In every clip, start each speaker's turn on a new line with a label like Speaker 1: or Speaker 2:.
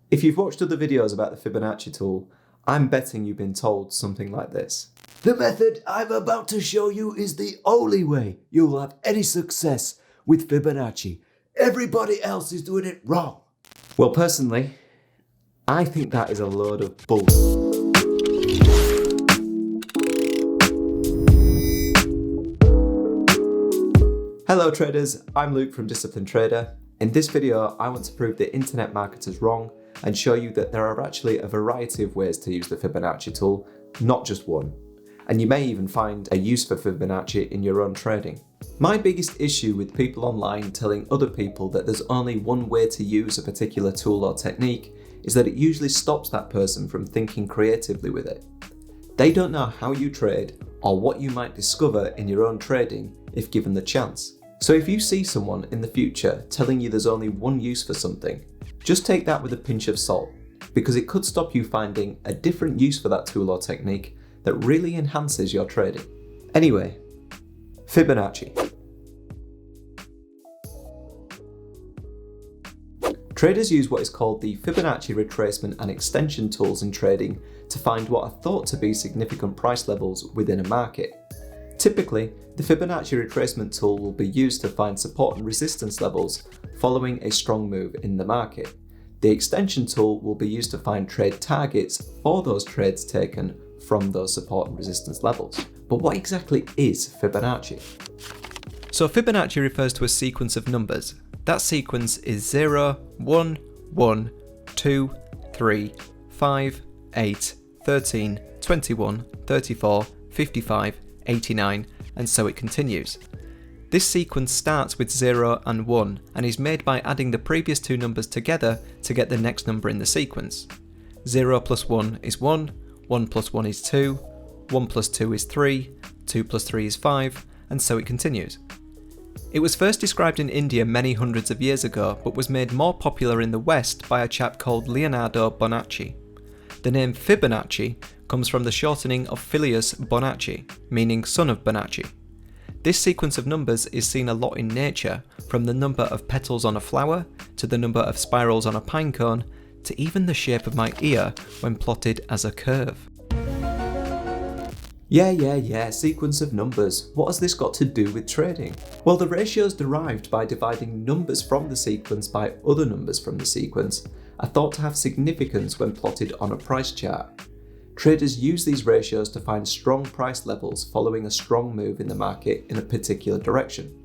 Speaker 1: If you've watched other videos about the Fibonacci tool, I'm betting you've been told something like this.
Speaker 2: The method I'm about to show you is the only way you will have any success with Fibonacci. Everybody else is doing it wrong.
Speaker 1: Well, personally, I think that is a load of bull. Hello traders, I'm Luke from Disciplined Trader. In this video, I want to prove the internet marketers wrong and show you that there are actually a variety of ways to use the Fibonacci tool, not just one. And you may even find a use for Fibonacci in your own trading. My biggest issue with people online telling other people that there's only one way to use a particular tool or technique is that it usually stops that person from thinking creatively with it. They don't know how you trade or what you might discover in your own trading if given the chance. So if you see someone in the future telling you there's only one use for something, just take that with a pinch of salt, because it could stop you finding a different use for that tool or technique that really enhances your trading. Anyway, Fibonacci. Traders use what is called the Fibonacci retracement and extension tools in trading to find what are thought to be significant price levels within a market. Typically, the Fibonacci retracement tool will be used to find support and resistance levels following a strong move in the market. The extension tool will be used to find trade targets for those trades taken from those support and resistance levels. But what exactly is Fibonacci?
Speaker 3: So Fibonacci refers to a sequence of numbers. That sequence is 0, 1, 1, 2, 3, 5, 8, 13, 21, 34, 55, 89, and so it continues. This sequence starts with 0 and 1 and is made by adding the previous two numbers together to get the next number in the sequence. 0 plus 1 is 1, 1 plus 1 is 2, 1 plus 2 is 3, 2 plus 3 is 5, and so it continues. It was first described in India many hundreds of years ago, but was made more popular in the West by a chap called Leonardo Bonacci. The name Fibonacci comes from the shortening of Filius Bonacci, meaning son of Bonacci. This sequence of numbers is seen a lot in nature, from the number of petals on a flower, to the number of spirals on a pine cone, to even the shape of my ear when plotted as a curve.
Speaker 1: Yeah, sequence of numbers. What has this got to do with trading? Well, the ratios derived by dividing numbers from the sequence by other numbers from the sequence are thought to have significance when plotted on a price chart. Traders use these ratios to find strong price levels following a strong move in the market in a particular direction.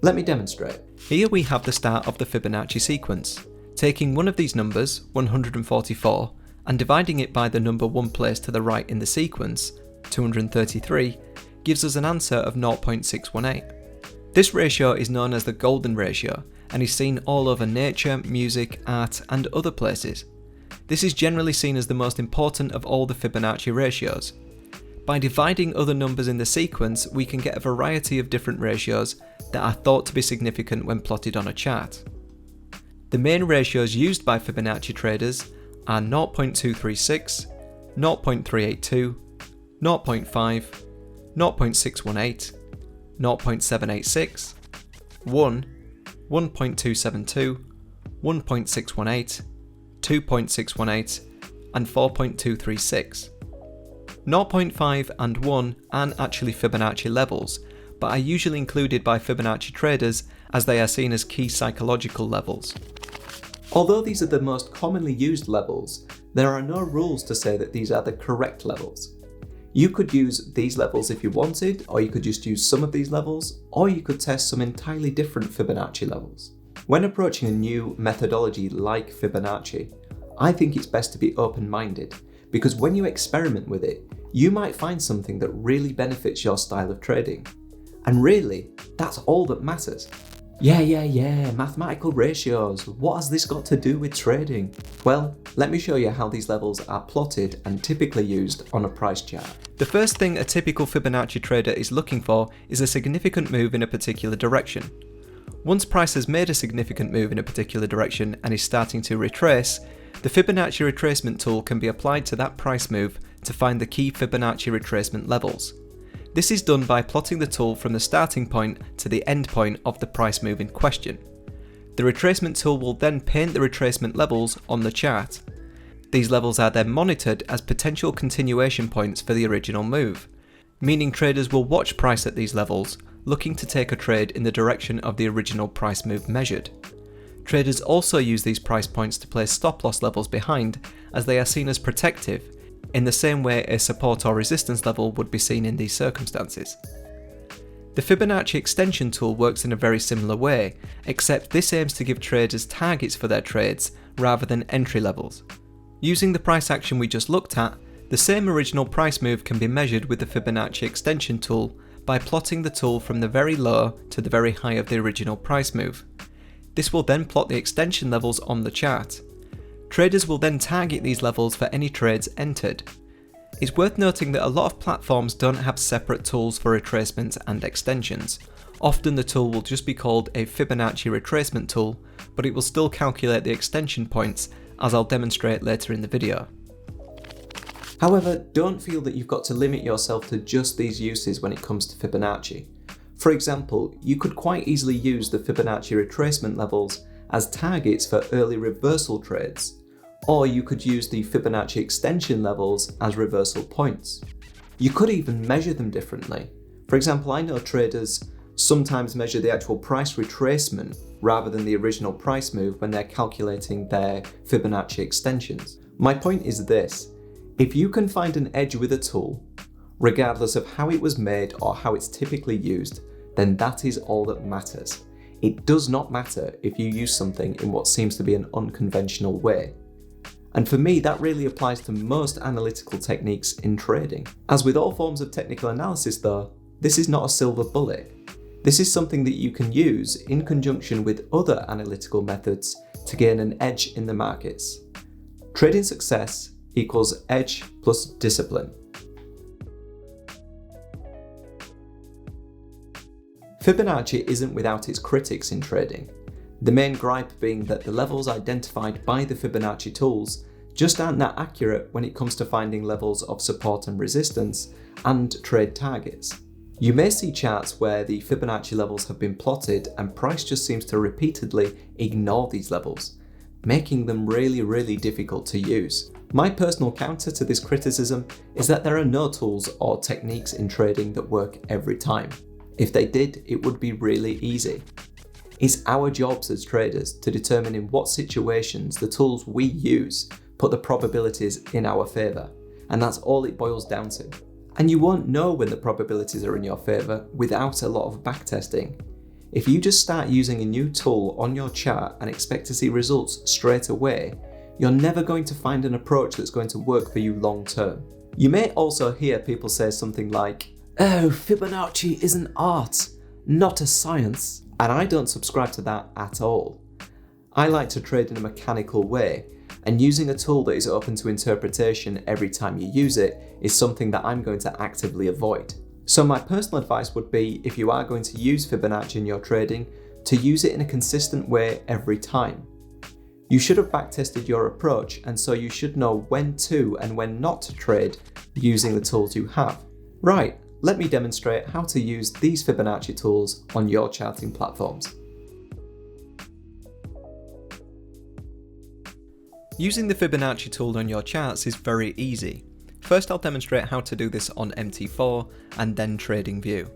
Speaker 1: Let me demonstrate.
Speaker 3: Here we have the start of the Fibonacci sequence. Taking one of these numbers, 144, and dividing it by the number one placed to the right in the sequence, 233, gives us an answer of 0.618. This ratio is known as the golden ratio and is seen all over nature, music, art, and other places. This is generally seen as the most important of all the Fibonacci ratios. By dividing other numbers in the sequence, we can get a variety of different ratios that are thought to be significant when plotted on a chart. The main ratios used by Fibonacci traders are 0.236, 0.382, 0.5, 0.618, 0.786, 1, 1.272, 1.618, 2.618, and 4.236. 0.5 and 1 aren't actually Fibonacci levels, but are usually included by Fibonacci traders as they are seen as key psychological levels.
Speaker 1: Although these are the most commonly used levels, there are no rules to say that these are the correct levels. You could use these levels if you wanted, or you could just use some of these levels, or you could test some entirely different Fibonacci levels. When approaching a new methodology like Fibonacci, I think it's best to be open-minded, because when you experiment with it, you might find something that really benefits your style of trading. And really, that's all that matters. Yeah, mathematical ratios. What has this got to do with trading? Well, let me show you how these levels are plotted and typically used on a price chart.
Speaker 3: The first thing a typical Fibonacci trader is looking for is a significant move in a particular direction. Once price has made a significant move in a particular direction and is starting to retrace, the Fibonacci retracement tool can be applied to that price move to find the key Fibonacci retracement levels. This is done by plotting the tool from the starting point to the end point of the price move in question. The retracement tool will then paint the retracement levels on the chart. These levels are then monitored as potential continuation points for the original move, meaning traders will watch price at these levels, looking to take a trade in the direction of the original price move measured. Traders also use these price points to place stop loss levels behind, as they are seen as protective, in the same way a support or resistance level would be seen in these circumstances. The Fibonacci extension tool works in a very similar way, except this aims to give traders targets for their trades rather than entry levels. Using the price action we just looked at, the same original price move can be measured with the Fibonacci extension tool by plotting the tool from the very low to the very high of the original price move. This will then plot the extension levels on the chart. Traders will then target these levels for any trades entered. It's worth noting that a lot of platforms don't have separate tools for retracements and extensions. Often the tool will just be called a Fibonacci retracement tool, but it will still calculate the extension points, as I'll demonstrate later in the video.
Speaker 1: However, don't feel that you've got to limit yourself to just these uses when it comes to Fibonacci. For example, you could quite easily use the Fibonacci retracement levels as targets for early reversal trades, or you could use the Fibonacci extension levels as reversal points. You could even measure them differently. For example, I know traders sometimes measure the actual price retracement rather than the original price move when they're calculating their Fibonacci extensions. My point is this: if you can find an edge with a tool, regardless of how it was made or how it's typically used, then that is all that matters. It does not matter if you use something in what seems to be an unconventional way. And for me, that really applies to most analytical techniques in trading. As with all forms of technical analysis though, this is not a silver bullet. This is something that you can use in conjunction with other analytical methods to gain an edge in the markets. Trading success equals edge plus discipline. Fibonacci isn't without its critics in trading. The main gripe being that the levels identified by the Fibonacci tools just aren't that accurate when it comes to finding levels of support and resistance and trade targets. You may see charts where the Fibonacci levels have been plotted and price just seems to repeatedly ignore these levels, making them really difficult to use. My personal counter to this criticism is that there are no tools or techniques in trading that work every time. If they did, it would be really easy. It's our jobs as traders to determine in what situations the tools we use put the probabilities in our favour, and that's all it boils down to. And you won't know when the probabilities are in your favour without a lot of backtesting. If you just start using a new tool on your chart and expect to see results straight away, you're never going to find an approach that's going to work for you long term. You may also hear people say something like,
Speaker 2: "Oh, Fibonacci is an art, not a science."
Speaker 1: And I don't subscribe to that at all. I like to trade in a mechanical way, and using a tool that is open to interpretation every time you use it is something that I'm going to actively avoid. So my personal advice would be, if you are going to use Fibonacci in your trading, to use it in a consistent way every time. You should have backtested your approach, and so you should know when to and when not to trade using the tools you have. Right, let me demonstrate how to use these Fibonacci tools on your charting platforms.
Speaker 3: Using the Fibonacci tool on your charts is very easy. First I'll demonstrate how to do this on MT4 and then TradingView.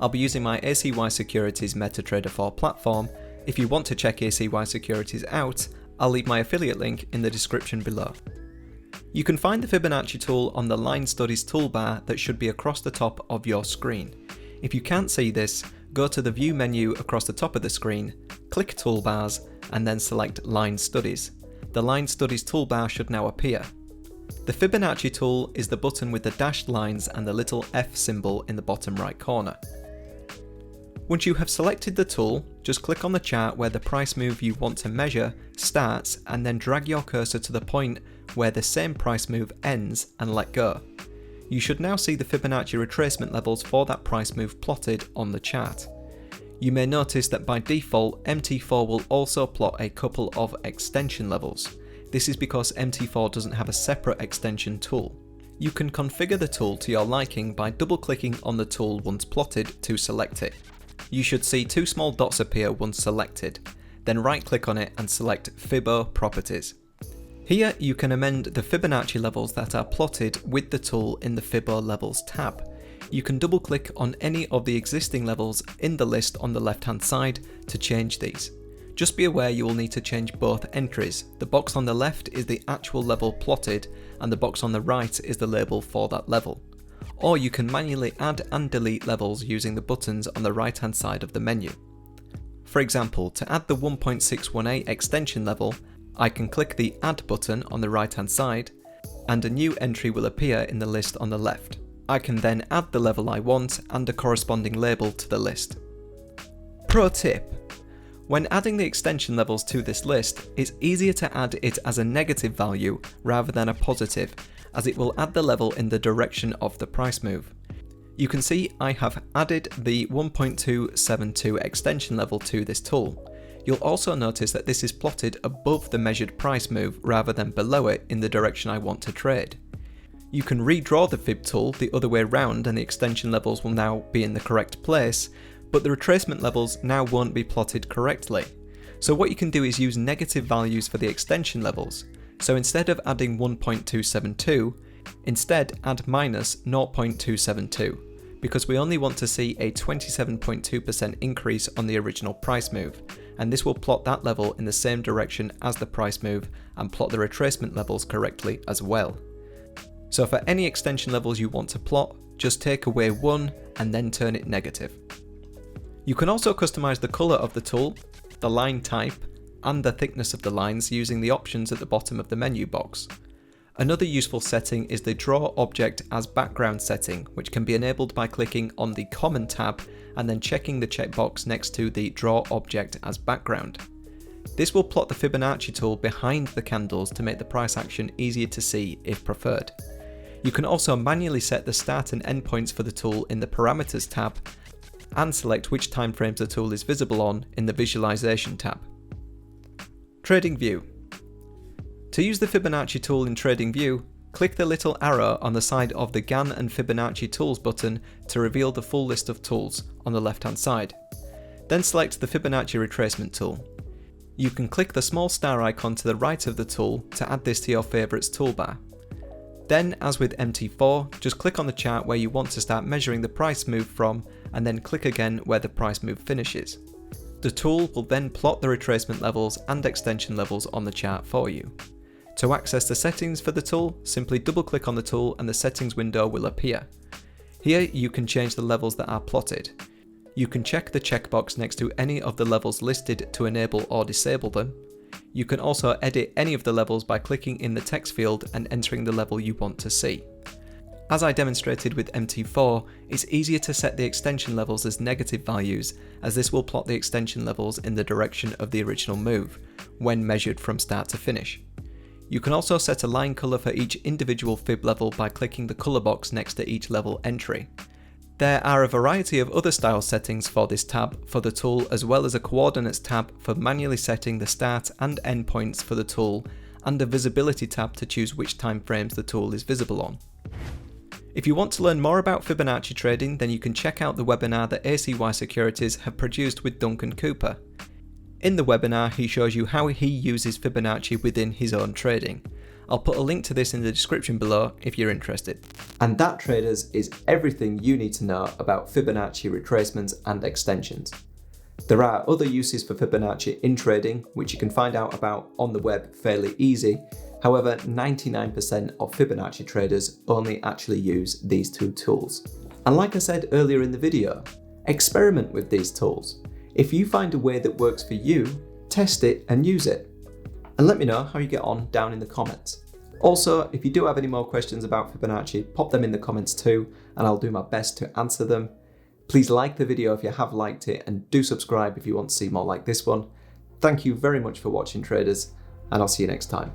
Speaker 3: I'll be using my ACY Securities MetaTrader 4 platform. If you want to check ACY Securities out, I'll leave my affiliate link in the description below. You can find the Fibonacci tool on the Line Studies toolbar that should be across the top of your screen. If you can't see this, go to the View menu across the top of the screen, click Toolbars, and then select Line Studies. The Line Studies toolbar should now appear. The Fibonacci tool is the button with the dashed lines and the little F symbol in the bottom right corner. Once you have selected the tool, just click on the chart where the price move you want to measure starts and then drag your cursor to the point where the same price move ends and let go. You should now see the Fibonacci retracement levels for that price move plotted on the chart. You may notice that by default, MT4 will also plot a couple of extension levels. This is because MT4 doesn't have a separate extension tool. You can configure the tool to your liking by double-clicking on the tool once plotted to select it. You should see two small dots appear once selected. then right click on it and select Fibo Properties. Here you can amend the Fibonacci levels that are plotted with the tool in the Fibo Levels tab. You can double click on any of the existing levels in the list on the left hand side to change these. Just be aware you will need to change both entries. The box on the left is the actual level plotted and the box on the right is the label for that level. Or you can manually add and delete levels using the buttons on the right hand side of the menu. For example, to add the 1.618 extension level, I can click the Add button on the right hand side and a new entry will appear in the list on the left. I can then add the level I want and a corresponding label to the list. Pro tip: when adding the extension levels to this list, it's easier to add it as a negative value rather than a positive, as it will add the level in the direction of the price move. You can see I have added the 1.272 extension level to this tool. You'll also notice that this is plotted above the measured price move rather than below it in the direction I want to trade. You can redraw the fib tool the other way around and the extension levels will now be in the correct place, but the retracement levels now won't be plotted correctly. So what you can do is use negative values for the extension levels. So instead of adding 1.272, instead add minus 0.272, because we only want to see a 27.2% increase on the original price move, and this will plot that level in the same direction as the price move and plot the retracement levels correctly as well. So for any extension levels you want to plot, just take away one and then turn it negative. You can also customize the color of the tool, the line type, and the thickness of the lines using the options at the bottom of the menu box. Another useful setting is the Draw Object as Background setting, which can be enabled by clicking on the Common tab and then checking the checkbox next to the Draw Object as Background. This will plot the Fibonacci tool behind the candles to make the price action easier to see if preferred. You can also manually set the start and end points for the tool in the Parameters tab and select which time frames the tool is visible on in the Visualization tab. TradingView. To use the Fibonacci tool in TradingView, click the little arrow on the side of the Gann and Fibonacci Tools button to reveal the full list of tools on the left hand side. Then select the Fibonacci Retracement tool. You can click the small star icon to the right of the tool to add this to your favourites toolbar. Then, as with MT4, just click on the chart where you want to start measuring the price move from and then click again where the price move finishes. The tool will then plot the retracement levels and extension levels on the chart for you. To access the settings for the tool, simply double click on the tool and the settings window will appear. Here you can change the levels that are plotted. You can check the checkbox next to any of the levels listed to enable or disable them. You can also edit any of the levels by clicking in the text field and entering the level you want to see. As I demonstrated with MT4, it's easier to set the extension levels as negative values, as this will plot the extension levels in the direction of the original move, when measured from start to finish. You can also set a line colour for each individual fib level by clicking the colour box next to each level entry. There are a variety of other style settings for this tab for the tool, as well as a coordinates tab for manually setting the start and end points for the tool, and a visibility tab to choose which time frames the tool is visible on. If you want to learn more about Fibonacci trading, then you can check out the webinar that ACY Securities have produced with Duncan Cooper. In the webinar, he shows you how he uses Fibonacci within his own trading. I'll put a link to this in the description below if you're interested.
Speaker 1: And that, traders, is everything you need to know about Fibonacci retracements and extensions. There are other uses for Fibonacci in trading, which you can find out about on the web fairly easy. However, 99% of Fibonacci traders only actually use these two tools. And like I said earlier in the video, experiment with these tools. If you find a way that works for you, test it and use it. And let me know how you get on down in the comments. Also, if you do have any more questions about Fibonacci, pop them in the comments too, and I'll do my best to answer them. Please like the video if you have liked it, and do subscribe if you want to see more like this one. Thank you very much for watching, traders, and I'll see you next time.